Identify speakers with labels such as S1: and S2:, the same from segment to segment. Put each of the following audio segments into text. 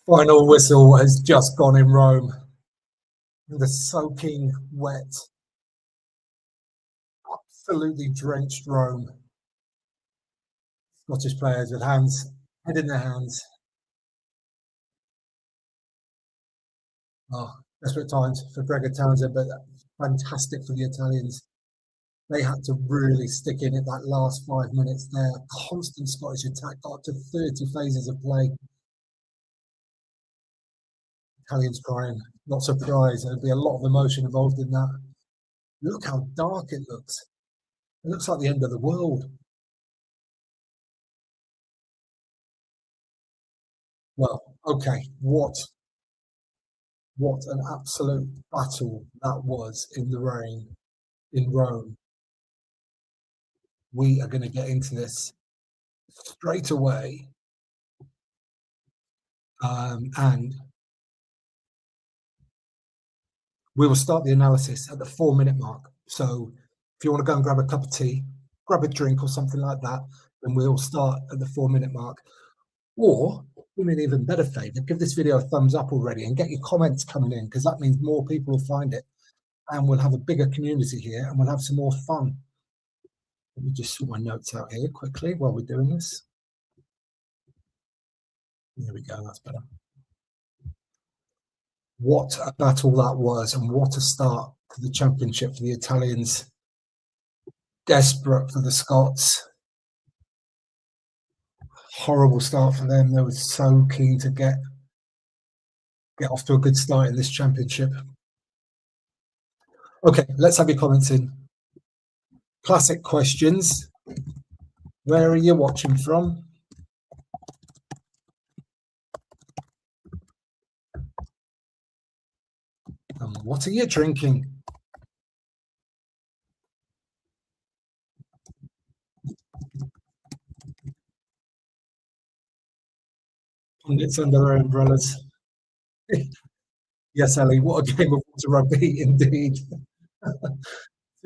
S1: Final whistle has just gone in Rome. The soaking wet, absolutely drenched Rome. Scottish players with head in their hands. Oh, desperate times for Gregor Townsend, but fantastic for the Italians. They had to really stick in at that last 5 minutes there. Constant Scottish attack, got up to 30 phases of play. Italians crying, not surprised. There'd be a lot of emotion involved in that. Look how dark it looks. It looks like the end of the world. Well, okay, what an absolute battle that was in the rain in Rome. We are going to get into this straight away. And we will start the analysis at the 4 minute mark. So if you want to go and grab a cup of tea, grab a drink or something like that, then we'll start at the 4 minute mark. Or do me an even better favor, give this video a thumbs up already and get your comments coming in, because that means more people will find it and we'll have a bigger community here and we'll have some more fun. Let me just sort my notes out here quickly while we're doing this. There we go, that's better. What a battle that was, and what a start to the championship for the Italians. Desperate for the Scots. Horrible start for them. They were so keen to get off to a good start in this championship. Okay, let's have your comments in. Classic questions. Where are you watching from? And what are you drinking? Pundits under their umbrellas. Yes, Ellie, what a game of water rugby indeed.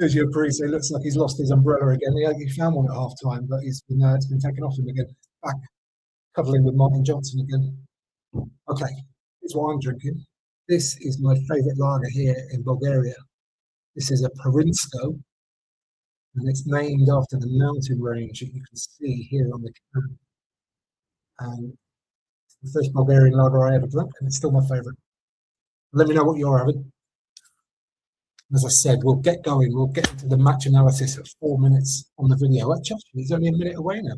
S1: Sergio Parise looks like he's lost his umbrella again. He found one at half time, but it's been taken off him again. Back cuddling with Martin Johnson again. Okay, here's what I'm drinking. This is my favourite lager here in Bulgaria. This is a Pirinsko, and it's named after the mountain range that you can see here on the can. And it's the first Bulgarian lager I ever drank, and it's still my favourite. Let me know what you're having. As I said, we'll get going. We'll get into the match analysis at 4 minutes on the video. Actually, he's only a minute away now.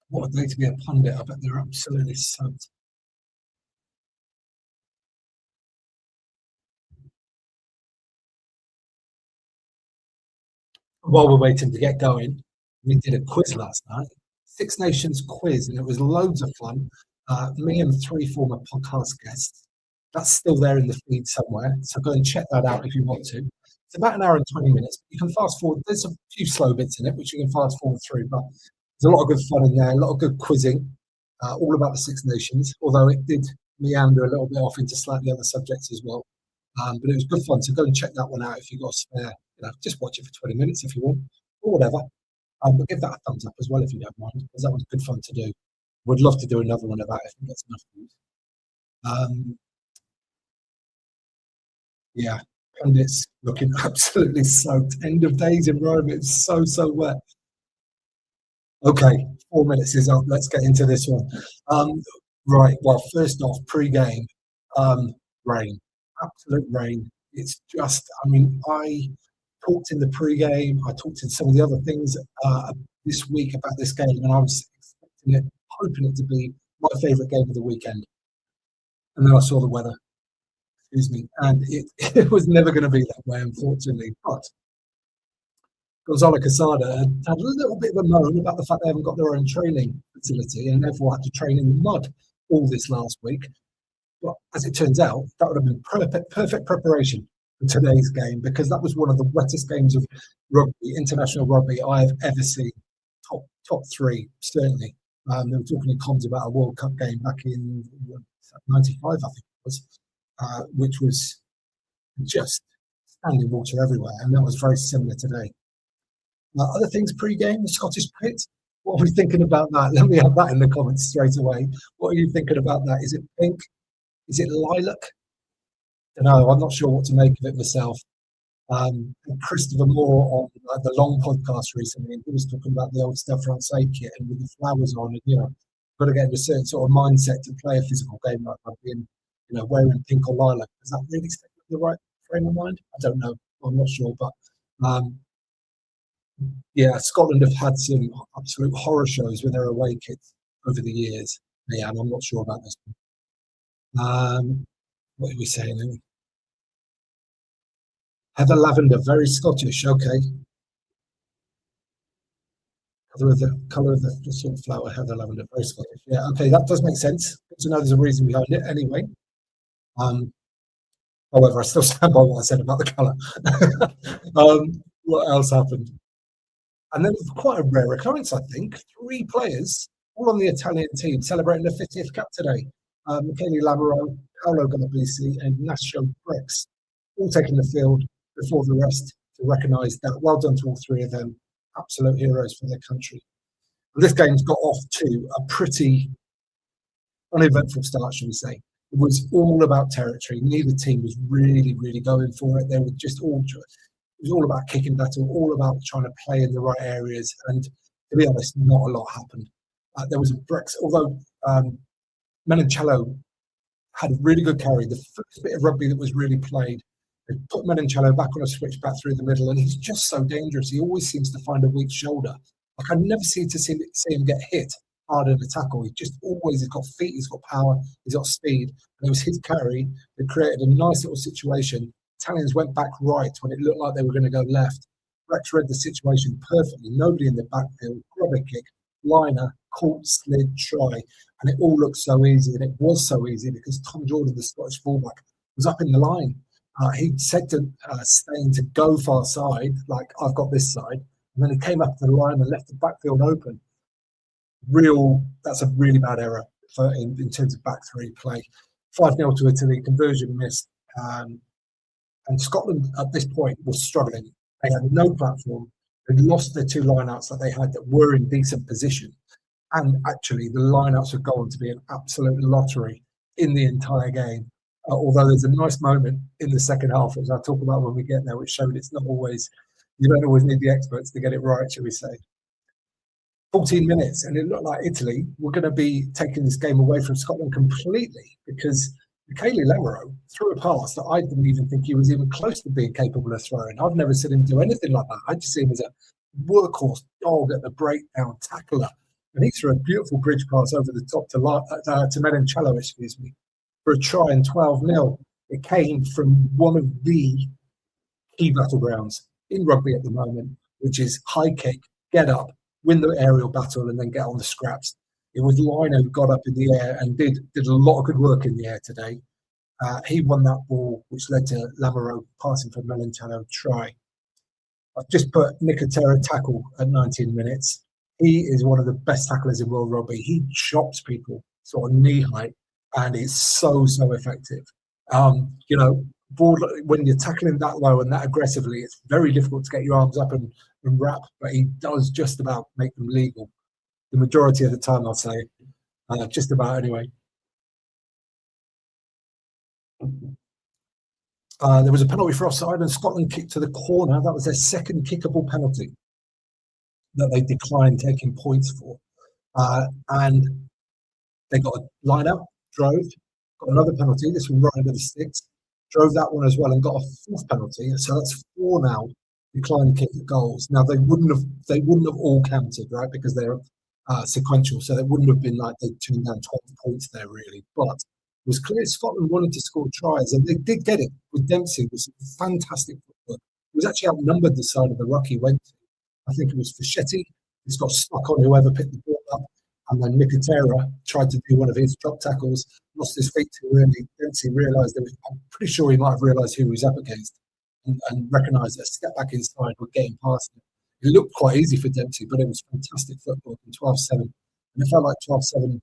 S1: What a day to be a pundit. I bet they're absolutely soaked. While we're waiting to get going, we did a quiz last night, Six Nations quiz, and it was loads of fun. Me and 3 former podcast guests. That's still there in the feed somewhere, so go and check that out if you want to. It's about an hour and 20 minutes. You can fast forward. There's a few slow bits in it, which you can fast forward through, but there's a lot of good fun in there, a lot of good quizzing, all about the Six Nations, although it did meander a little bit off into slightly other subjects as well. But it was good fun, so go and check that one out if you've got a spare. Just watch it for 20 minutes if you want, or whatever. But give that a thumbs up as well if you don't mind, because that was good fun to do. Would love to do another one of that if it gets enough views. Yeah, pundits looking absolutely soaked. End of days in Rome. It's so wet. Okay, 4 minutes is up. Let's get into this one. Right. Well, first off, pre-game, rain, absolute rain. It's just, I mean, I talked in the pre-game. I talked in some of the other things this week about this game, and I was expecting it, hoping it to be my favourite game of the weekend. And then I saw the weather. Excuse me, and it was never going to be that way, unfortunately. But Gonzalo Quesada had a little bit of a moan about the fact they haven't got their own training facility and therefore had to train in the mud all this last week. But as it turns out, that would have been perfect preparation for today's game, because that was one of the wettest games of rugby, international rugby, I have ever seen. Top 3, certainly. They were talking in comms about a World Cup game back in '95, I think it was. Which was just standing water everywhere, and that was very similar today. Other things pre-game, the Scottish pit, What are we thinking about that? Let me have that in the comments straight away. What are you thinking about that? Is it pink? Is it lilac? No, I'm not sure what to make of it myself. And Christopher Moore on the Long podcast recently, and he was talking about the old Stade Francais kit and with the flowers on, and got to get in a certain sort of mindset to play a physical game like rugby, and wearing pink or lilac. Does that really stick with the right frame of mind? I don't know. I'm not sure, but um, yeah, Scotland have had some absolute horror shows with their away kits over the years. Yeah, and I'm not sure about this one. What are we saying? Heather lavender, very Scottish. Okay, colour of the sort of flower, heather lavender, very Scottish. Yeah, okay, that does make sense. Good to know there's a reason behind it. Anyway, um, however, I still stand by what I said about the colour. What else happened? And then quite a rare occurrence, I think. 3 players, all on the Italian team, celebrating their 50th cap today. Michele Lamaro, Paolo Gallabisi, and Nacho Brex, all taking the field before the rest to recognise that. Well done to all 3 of them. Absolute heroes for their country. And this game's got off to a pretty uneventful start, shall we say. It was all about territory. Neither team was really, really going for it. They were just all. It was all about kicking battle, all about trying to play in the right areas. And to be honest, not a lot happened. There was a Brex, although Menoncello had a really good carry. The first bit of rugby that was really played, they put Menoncello back on a switch back through the middle, and he's just so dangerous. He always seems to find a weak shoulder. Like I never seem to see him get hit hard in a tackle. He's got feet, he's got power, he's got speed. And it was his carry that created a nice little situation. Italians went back right when it looked like they were going to go left. Rex read the situation perfectly. Nobody in the backfield, grab a kick, liner, caught, slid, try. And it all looked so easy. And it was so easy because Tom Jordan, the Scottish fullback, was up in the line. He said to Stain to go far side, like I've got this side. And then he came up to the line and left the backfield open. That's a really bad error in terms of back 3 play. 5-0 to Italy, conversion missed. And Scotland at this point was struggling. They had no platform. They'd lost their 2 lineouts that they had that were in decent position. And actually, the lineouts had gone to be an absolute lottery in the entire game. Although there's a nice moment in the second half, which I'll talk about when we get there, which showed you don't always need the experts to get it right, shall we say. 14 minutes, and it looked like Italy were going to be taking this game away from Scotland completely because Michele Lamaro threw a pass that I didn't even think he was even close to being capable of throwing. I've never seen him do anything like that. I just see him as a workhorse dog at the breakdown tackler. And he threw a beautiful bridge pass over the top to Menoncello, for a try in 12-0. It came from one of the key battlegrounds in rugby at the moment, which is high kick, get up, win the aerial battle, and then get on the scraps. It was Lino who got up in the air and did a lot of good work in the air today. He won that ball, which led to Lamaro passing for Menoncello try. I've just put Nicotera tackle at 19 minutes. He is one of the best tacklers in world rugby. He chops people sort of knee height, and it's so effective. When you're tackling that low and that aggressively, it's very difficult to get your arms up and wrap, but he does just about make them legal. The majority of the time, I'll say. Just about anyway. There was a penalty for offside, and Scotland kicked to the corner. That was their second kickable penalty that they declined taking points for. And they got a line out, drove, got another penalty. This one right into the sticks. Drove that one as well and got a 4th penalty. So that's 4 now declined kick at goals. Now they wouldn't have all counted, right? Because they're sequential. So it wouldn't have been like they turned down 12 points there really. But it was clear Scotland wanted to score tries, and they did get it with Dempsey. It was fantastic football. It was actually outnumbered the side of the ruck he went to. I think it was Fischetti. He's got stuck on whoever picked the ball up. And then Nicotera tried to do one of his drop tackles, lost his feet too early. Dempsey realised I'm pretty sure he might have realised who he was up against and recognised that a step back inside would get him past him. It looked quite easy for Dempsey, but it was fantastic football in 12-7. And it felt like 12-7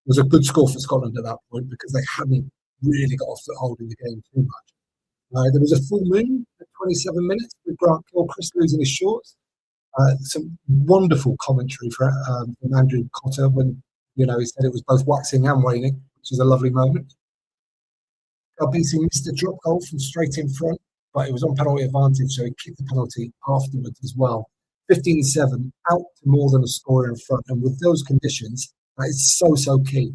S1: was a good score for Scotland at that point because they hadn't really got a foothold in the game too much. There was a full moon at 27 minutes with Grant Gilchrist losing his shorts. Some wonderful commentary from Andrew Cotter when he said it was both waxing and waning, which is a lovely moment. Galbisi missed a drop goal from straight in front, but it was on penalty advantage, so he kicked the penalty afterwards as well. 15-7, out to more than a score in front, and with those conditions, that is so key.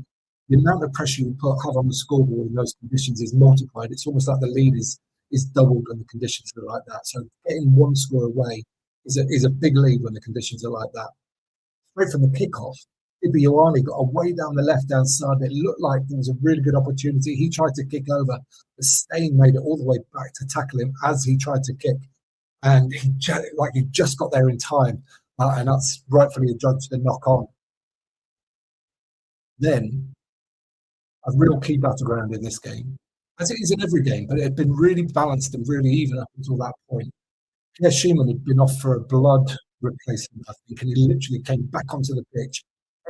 S1: The amount of pressure you have on the scoreboard in those conditions is multiplied. It's almost like the lead is doubled when the conditions are like that. So getting one score away is a big lead when the conditions are like that. Straight from the kickoff, Ibi Ioane got away down the left-hand side. It looked like there was a really good opportunity. He tried to kick over, but Stain made it all the way back to tackle him as he tried to kick. And he just got there in time. And that's rightfully adjudged the knock-on. Then, a real key battleground in this game, as it is in every game, but it had been really balanced and really even up until that point. Pierre Schumann had been off for a blood replacement, I think, and he literally came back onto the pitch,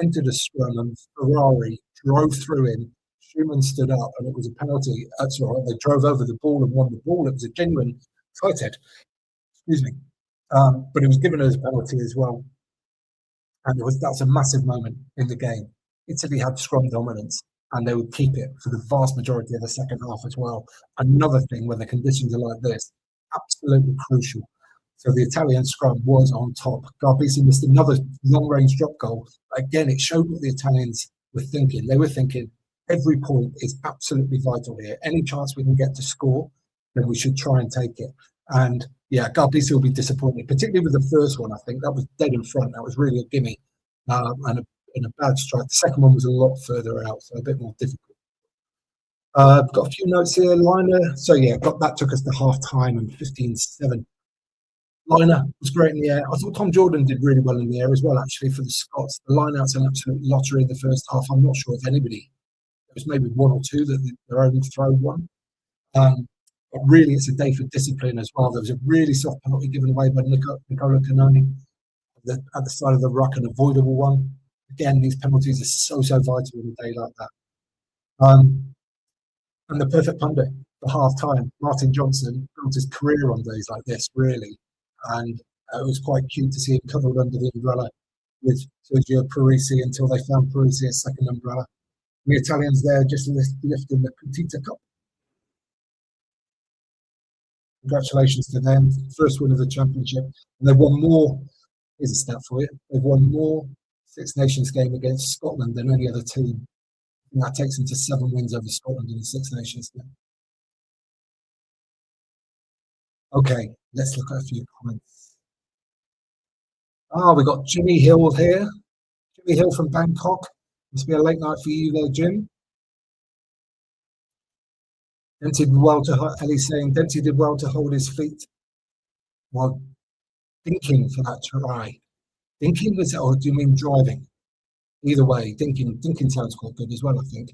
S1: entered a scrum, and Ferrari drove through him. Schumann stood up, and it was a penalty. That's right, they drove over the ball and won the ball. It was a genuine fight-head. Excuse me. But it was given as a penalty as well. And that's a massive moment in the game. Italy had scrum dominance, and they would keep it for the vast majority of the second half as well. Another thing when the conditions are like this, absolutely crucial. So the Italian scrum was on top. Garbisi missed another long-range drop goal. Again, it showed what the Italians were thinking. They were thinking every point is absolutely vital here. Any chance we can get to score, then we should try and take it. And yeah, Garbisi will be disappointed, particularly with the first one. I think that was dead in front. That was really a gimme and a bad strike. The second one was a lot further out, so a bit more difficult. Got a few notes here. Liner. So yeah, that took us to half time and 15-7. Liner was great in the air. I thought Tom Jordan did really well in the air as well, actually, for the Scots. The line-out's an absolute lottery in the first half. I'm not sure if anybody, there was maybe one or two that their own throw won. But really, it's a day for discipline as well. There was a really soft penalty given away by Nicola Canoni at the side of the ruck, an avoidable one. Again, these penalties are so vital in a day like that. And the perfect pundit for half-time, Martin Johnson, built his career on days like this, really. And it was quite cute to see him covered under the umbrella with Sergio Parisi until they found Parisi a second umbrella. The Italians there just lifting the Petita Cup. Congratulations to them. First win of the championship. And they've won more, here's a stat for you, they've won more Six Nations game against Scotland than any other team. And that takes them to 7 wins over Scotland in the Six Nations game. Okay, let's look at a few comments. We got Jimmy Hill here. Jimmy Hill from Bangkok. Must be a late night for you there, Jim. Dempsey did well to, Ellie's saying, Dempsey did well to hold his feet while thinking for that try. Thinking, or do you mean driving? Either way, thinking sounds quite good as well, I think.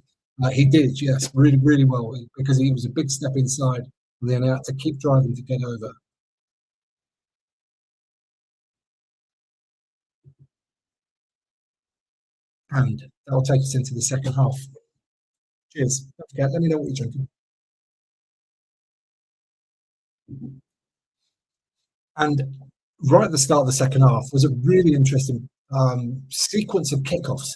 S1: He did, yes, really well, because he was a big step inside and then had to keep driving to get over. And that'll take us into the second half. Cheers. Don't forget, let me know what you're drinking. And right at the start of the second half was a really interesting sequence of kickoffs.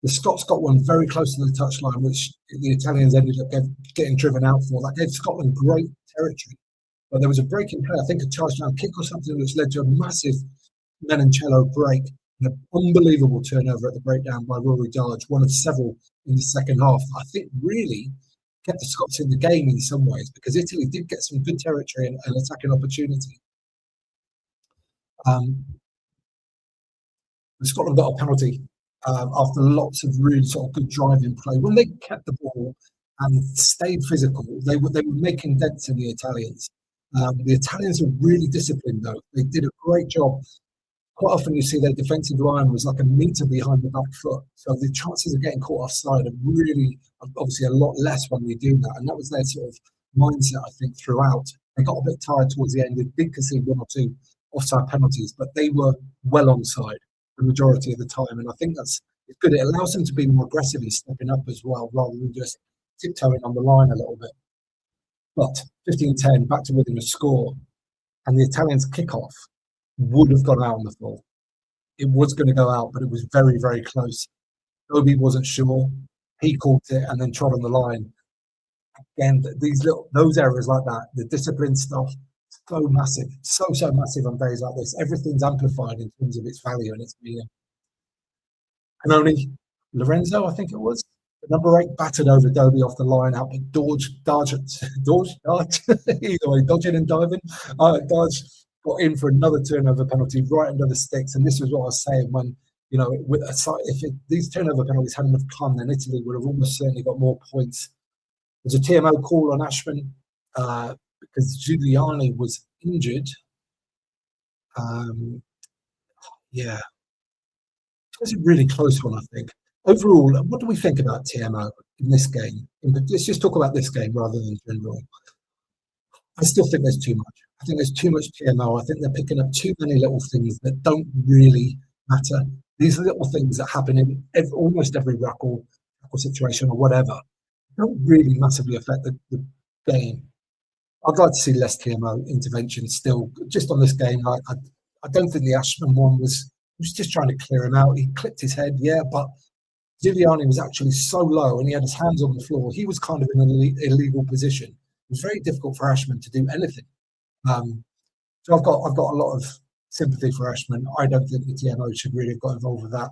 S1: The Scots got one very close to the touchline, which the Italians ended up getting driven out for. That gave Scotland great territory. But there was a break in play, I think a touchdown kick or something, which led to a massive Menoncello break and an unbelievable turnover at the breakdown by Rory Darge, one of several in the second half. I think really kept the Scots in the game in some ways, because Italy did get some good territory and attacking opportunity. Scotland got a penalty after lots of really sort of good driving play. When they kept the ball and stayed physical, they were making dents in the Italians. The Italians were really disciplined, though. They did a great job. Quite often you see their defensive line was like a metre behind the back foot. So the chances of getting caught offside are really, obviously, a lot less when they do that. And that was their sort of mindset, I think, throughout. They got a bit tired towards the end. They did concede 1 or 2 offside penalties, but they were well onside the majority of the time. And I think it's good. It allows them to be more aggressive in stepping up as well, rather than just tiptoeing on the line a little bit. But 15-10, back to within a score. And the Italians kick off. would have gone out on the floor. It was going to go out, but it was very, very close. Obi wasn't sure. He caught it and then trod on the line. Again, these little those errors like that, the discipline stuff, so massive, so massive on days like this. Everything's amplified in terms of its value and its meaning. And only Lorenzo, I think it was, the number 8 battered over Dobie off the line out, but Dodge, either way, dodging and diving. Dodge got in for another turnover penalty right under the sticks. And this was what I was saying when, these turnover penalties hadn't have come, then Italy would have almost certainly got more points. There's a TMO call on Ashman because Giuliani was injured. Yeah, it was a really close one, I think. Overall, what do we think about TMO in this game? Let's just talk about this game rather than general. I still think there's too much. I think there's too much TMO. I think they're picking up too many little things that don't really matter. These are little things that happen in almost every tackle situation or whatever. Don't really massively affect the game. I'd like to see less TMO intervention still, just on this game. I don't think the Ashman one was just trying to clear him out. He clipped his head, yeah, but Giuliani was actually so low and he had his hands on the floor. He was kind of in an illegal position. It was very difficult for Ashman to do anything. So I've got a lot of sympathy for Ashman. I don't think the TMO should really have got involved with that.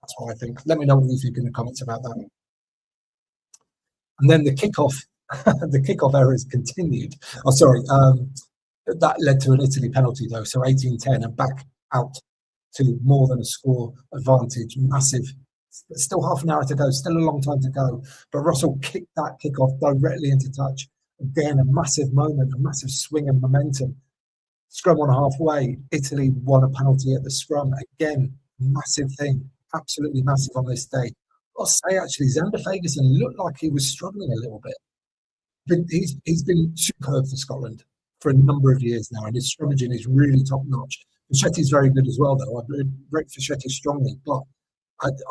S1: That's what I think. Let me know what you think in the comments about that. And then the kickoff, the kickoff errors continued. Oh, sorry. That led to an Italy penalty though. So 18-10 and back out to more than a score advantage. Massive. Still half an hour to go. Still a long time to go. But Russell kicked that kickoff directly into touch. Again, a massive moment, a massive swing of momentum. Scrum on halfway. Italy won a penalty at the scrum. Again, massive thing. Absolutely massive on this day. I'll say actually, Xander Fagerson looked like he was struggling a little bit. He's been superb for Scotland for a number of years now, and his scrummaging is really top notch. Fichetti's very good as well, though. I rate Fischetti strongly, but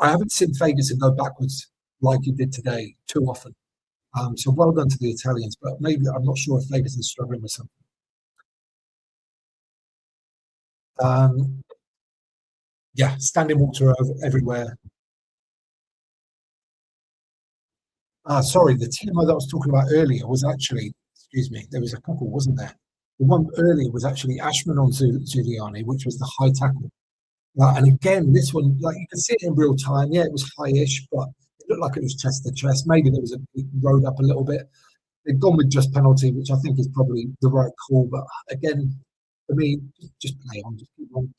S1: I haven't seen Fagerson go backwards like he did today too often. So well done to the Italians, but maybe I'm not sure if Fagerson's struggling with something. Yeah, standing water everywhere. Sorry, the TMO that I was talking about earlier was actually, excuse me, there was a couple, wasn't there? The one earlier was actually Ashman on Giuliani, which was the high tackle. And again, this one, like you can see it in real time. Yeah, it was high-ish, but it looked like it was chest to chest. Maybe there was it rode up a little bit. They've gone with just penalty, which I think is probably the right call. But again, for me, just play on,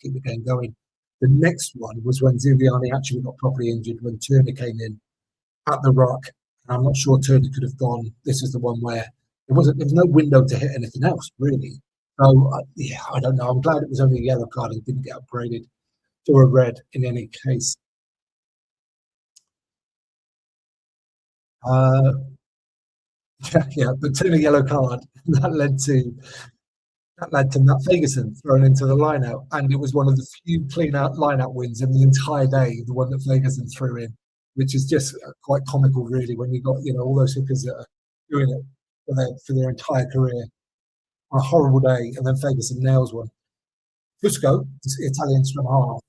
S1: keep the game going. The next one was when Giuliani actually got properly injured when Turner came in at the ruck. And I'm not sure Turner could have gone. This is the one where there was no window to hit anything else, really. So, yeah, I don't know. I'm glad it was only a yellow card and didn't get upgraded to a red in any case. Yeah, but Turner yellow card, that led to Matt Fagerson thrown into the line-out, and it was one of the few clean-out line-out wins in the entire day, the one that Fagerson threw in, which is just quite comical, really, when you've got all those hookers that are doing it for their entire career on a horrible day, and then Fagerson nails one. Fusco, the Italian scrum half,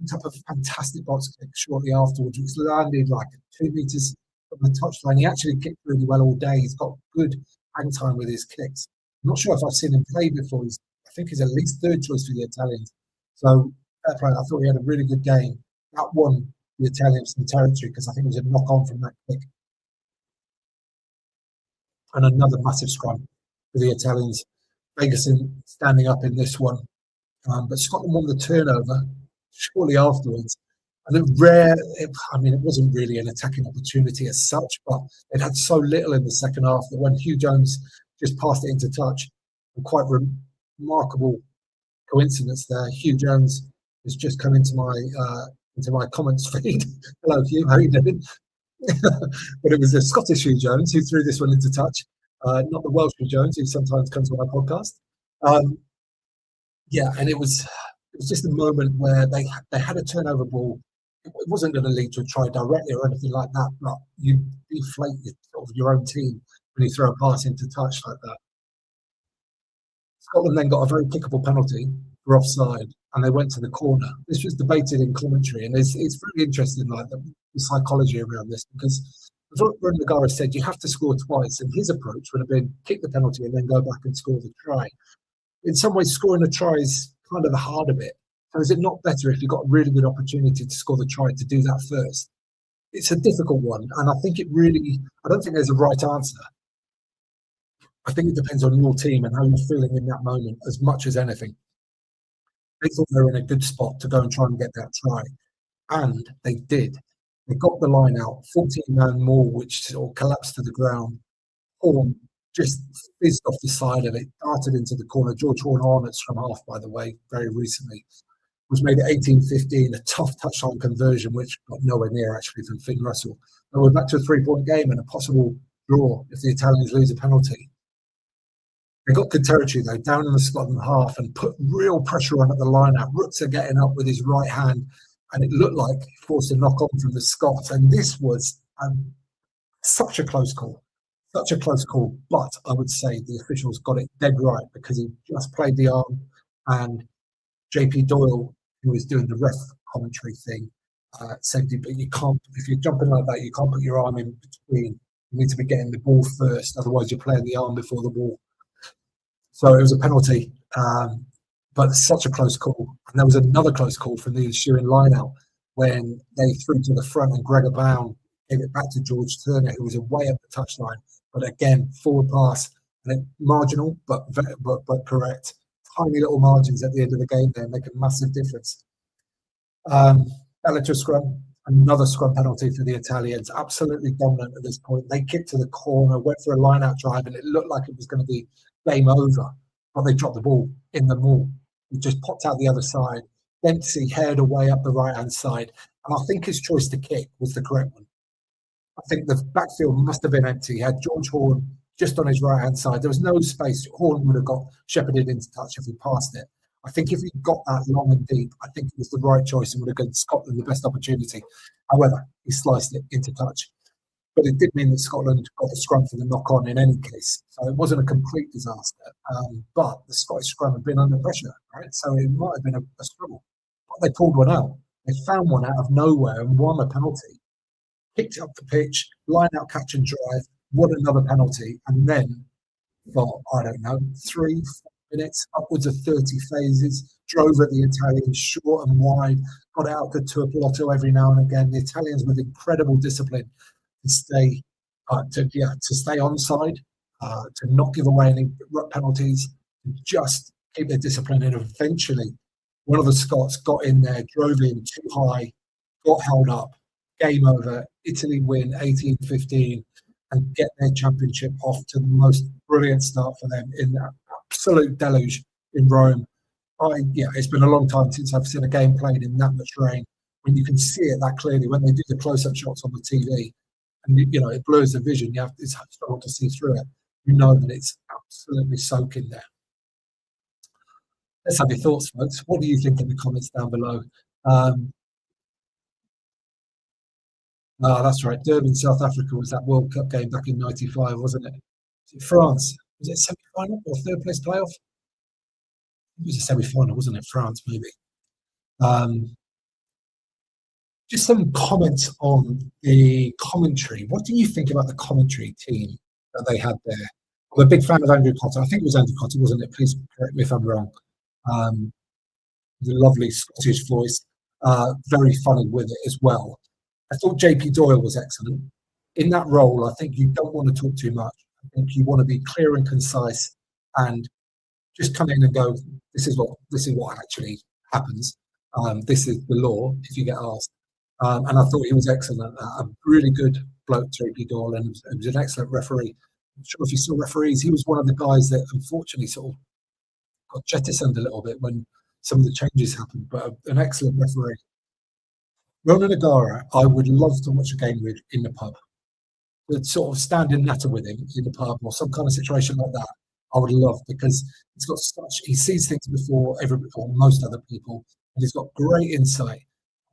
S1: picked up a fantastic box kick shortly afterwards, which landed like 2 meters from the touchline. He actually kicked really well all day. He's got good hang time with his kicks. I'm not sure if I've seen him play before. I think he's at least third choice for the Italians. So I thought he had a really good game. That won the Italians some territory because I think it was a knock on from that kick. And another massive scrum for the Italians. Fagerson standing up in this one. But Scotland won the turnover shortly afterwards. And it wasn't really an attacking opportunity as such, but it had so little in the second half that when Hugh Jones just passed it into touch, and quite remarkable coincidence there. Hugh Jones has just come into my comments feed. Hello, Hugh. How are you doing? But it was the Scottish Hugh Jones who threw this one into touch, not the Welsh Hugh Jones who sometimes comes on my podcast. Yeah, and it was just a moment where they had a turnover ball. It wasn't going to lead to a try directly or anything like that, but you deflate your own team when you throw a pass into touch like that. Scotland then got a very kickable penalty, for offside, and they went to the corner. This was debated in commentary, and it's very interesting, like the psychology around this, because as Bruno Nagara said, you have to score twice, and his approach would have been kick the penalty and then go back and score the try. In some ways, scoring a try is kind of the harder bit. So is it not better if you've got a really good opportunity to score the try to do that first? It's a difficult one, and I think I don't think there's a right answer. I think it depends on your team and how you're feeling in that moment as much as anything. They thought they were in a good spot to go and try and get that try, and they did. They got the line out, 14-man more, which sort of collapsed to the ground. Horn just fizzed off the side of it, darted into the corner. George Horn at scrum half, by the way, very recently, was made at 18-15, a tough touchline conversion, which got nowhere near actually from Finn Russell. And we're back to a 3-point game and a possible draw if the Italians lose a penalty. They got good territory though, down in the Scotland half, and put real pressure on at the line-out. Rutzer getting up with his right hand, and it looked like he forced a knock-on from the Scots. And this was such a close call. Such a close call, but I would say the officials got it dead right, because he just played the arm, and JP Doyle, who was doing the ref commentary thing, said, but you can't, if you're jumping like that, you can't put your arm in between. You need to be getting the ball first, otherwise you're playing the arm before the ball. So it was a penalty, but such a close call. And there was another close call from the ensuing line-out when they threw to the front and Gregor Bound gave it back to George Turner, who was away at the touchline. But again, forward pass, and it, marginal, but correct. Tiny little margins at the end of the game there make a massive difference. Bellator scrum, another scrum penalty for the Italians. Absolutely dominant at this point. They kicked to the corner, went for a line-out drive, and it looked like it was going to be game over. But they dropped the ball in the maul. It just popped out the other side. Dempsey haired away up the right-hand side. And I think his choice to kick was the correct one. I think the backfield must have been empty. He had George Horn just on his right-hand side. There was no space. Horn would have got shepherded into touch if he passed it. I think if he got that long and deep, I think it was the right choice and would have given Scotland the best opportunity. However, he sliced it into touch. But it did mean that Scotland got the scrum for the knock-on in any case. So it wasn't a complete disaster. But the Scottish scrum had been under pressure, right? So it might have been a struggle. But they pulled one out. They found one out of nowhere and won a penalty. Picked up the pitch, line out, catch and drive, won another penalty, and then, for, I don't know, 3-4 minutes, upwards of 30 phases, drove at the Italians short and wide, got out to Tuapoloto every now and again. The Italians with incredible discipline to stay onside, to not give away any penalties, to just keep their discipline. And eventually, one of the Scots got in there, drove in too high, got held up, game over. Italy win 18-15 and get their championship off to the most brilliant start for them in that absolute deluge in Rome. It's been a long time since I've seen a game played in that much rain. When you can see it that clearly, when they do the close-up shots on the TV, and it blurs the vision. It's struggle to see through it. You know that it's absolutely soaking there. Let's have your thoughts, folks. What do you think in the comments down below? That's right. Durban, South Africa was that World Cup game back in '95, wasn't it? Was it France? Was it semi-final or third place playoff? It was a semi-final, wasn't it? France, maybe. Just some comments on the commentary. What do you think about the commentary team that they had there? I'm a big fan of Andrew Cotter. I think it was Andrew Cotter, wasn't it? Please correct me if I'm wrong. The lovely Scottish voice, very funny with it as well. I thought JP Doyle was excellent. In that role, I think you don't want to talk too much. I think you want to be clear and concise and just come in and go, this is what actually happens. This is the law, if you get asked. And I thought he was excellent. A really good bloke, JP Doyle, and he was an excellent referee. I'm sure if you saw referees, he was one of the guys that unfortunately sort of got jettisoned a little bit when some of the changes happened, but an excellent referee. Ronan Nagara, I would love to watch a game with in the pub. To sort of stand in natter with him in the pub or some kind of situation like that, I would love, because he sees things before most other people, and he's got great insight.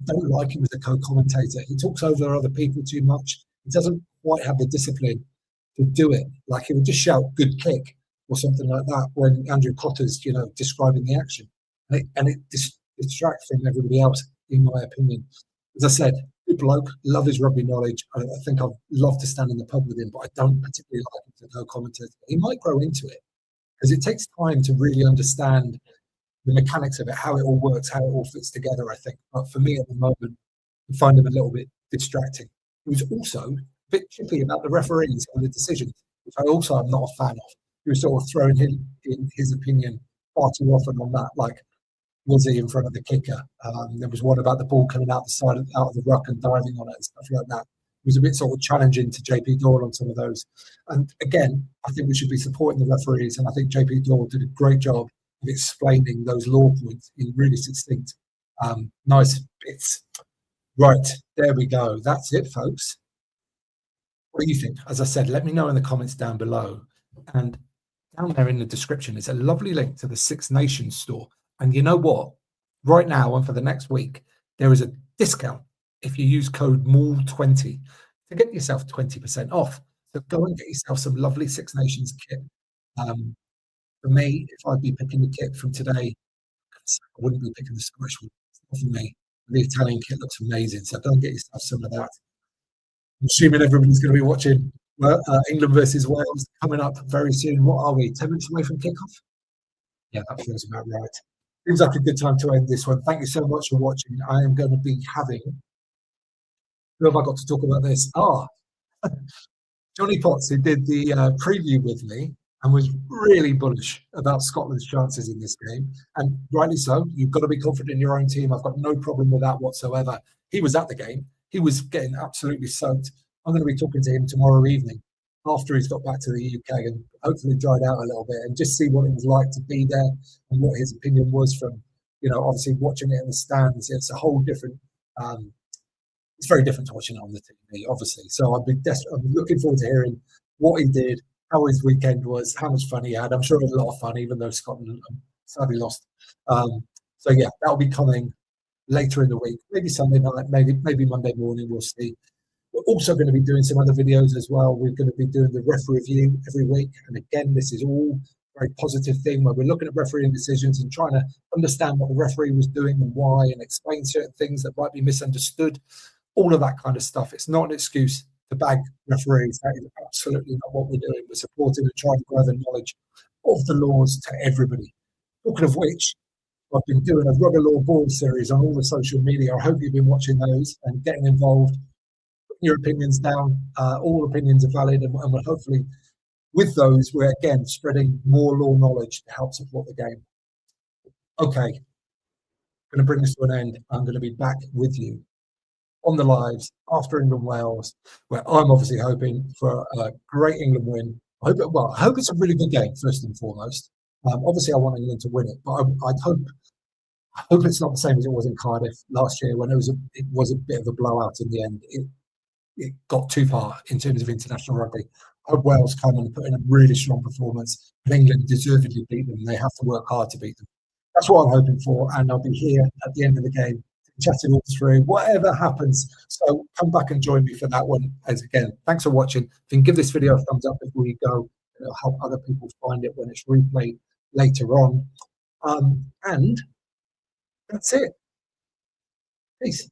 S1: I don't like him as a co-commentator. He talks over other people too much. He doesn't quite have the discipline to do it. Like he would just shout "good kick" or something like that when Andrew Cotter's, describing the action. and it distracts from everybody else, in my opinion. As I said, good bloke, love his rugby knowledge. I think I'd love to stand in the pub with him, but I don't particularly like him to go commentator. He might grow into it because it takes time to really understand the mechanics of it, how it all works, how it all fits together, I think. But for me at the moment, I find him a little bit distracting. He was also a bit chippy about the referees and the decisions, which I also am not a fan of. He was sort of throwing in his opinion far too often on that, like, was he in front of the kicker? There was one about the ball coming out the side out of the ruck and diving on it and stuff like that. It was a bit sort of challenging to JP Doyle on some of those. And again, I think we should be supporting the referees, and I think JP Doyle did a great job of explaining those law points in really succinct, nice bits. Right, there we go. That's it, folks. What do you think? As I said, let me know in the comments down below. And down there in the description is a lovely link to the Six Nations store. And you know what? Right now and for the next week, there is a discount if you use code MAUL20 to get yourself 20% off. So go and get yourself some lovely Six Nations kit. For me, if I'd be picking the kit from today, I wouldn't be picking the Scottish one. It's not for me. The Italian kit looks amazing. So go and get yourself some of that. I'm assuming everybody's going to be watching England versus Wales coming up very soon. What are we, 10 minutes away from kickoff? Yeah, that feels about right. Seems like a good time to end this one. Thank you so much for watching. I am going to be having, who have I got to talk about this? Johnny Potts, who did the preview with me and was really bullish about Scotland's chances in this game. And rightly so. You've got to be confident in your own team. I've got no problem with that whatsoever. He was at the game. He was getting absolutely soaked. I'm going to be talking to him tomorrow evening after he's got back to the UK and hopefully dried out a little bit and just see what it was like to be there and what his opinion was from, obviously watching it in the stands. It's a whole different, it's very different to watching it on the TV, obviously. So I'm looking forward to hearing what he did, how his weekend was, how much fun he had. I'm sure it was a lot of fun, even though Scotland sadly lost. So yeah, that'll be coming later in the week, maybe Sunday night, maybe Monday morning, we'll see. We're also going to be doing some other videos as well. We're going to be doing the ref review every week. And again, this is all a very positive thing where we're looking at refereeing decisions and trying to understand what the referee was doing and why, and explain certain things that might be misunderstood, all of that kind of stuff. It's not an excuse to bag referees. That is absolutely not what we're doing. We're supporting and trying to grow the knowledge of the laws to everybody. Talking of which, I've been doing a rugby law board series on all the social media. I hope you've been watching those and getting involved. Your opinions down. All opinions are valid, and we're hopefully with those, we're again spreading more law knowledge to help support the game. Okay, going to bring this to an end. I'm going to be back with you on the lives after England Wales, where I'm obviously hoping for a great England win. I hope it's a really good game first and foremost. Obviously, I want England to win it, but I hope it's not the same as it was in Cardiff last year when it was a bit of a blowout in the end. It got too far in terms of international rugby. I hope Wales come and put in a really strong performance, and England deservedly beat them. They have to work hard to beat them. That's what I'm hoping for, and I'll be here at the end of the game chatting all through whatever happens. So come back and join me for that one. As again, thanks for watching. If you can give this video a thumbs up before you go, it'll help other people find it when it's replayed later on. And that's it. Peace.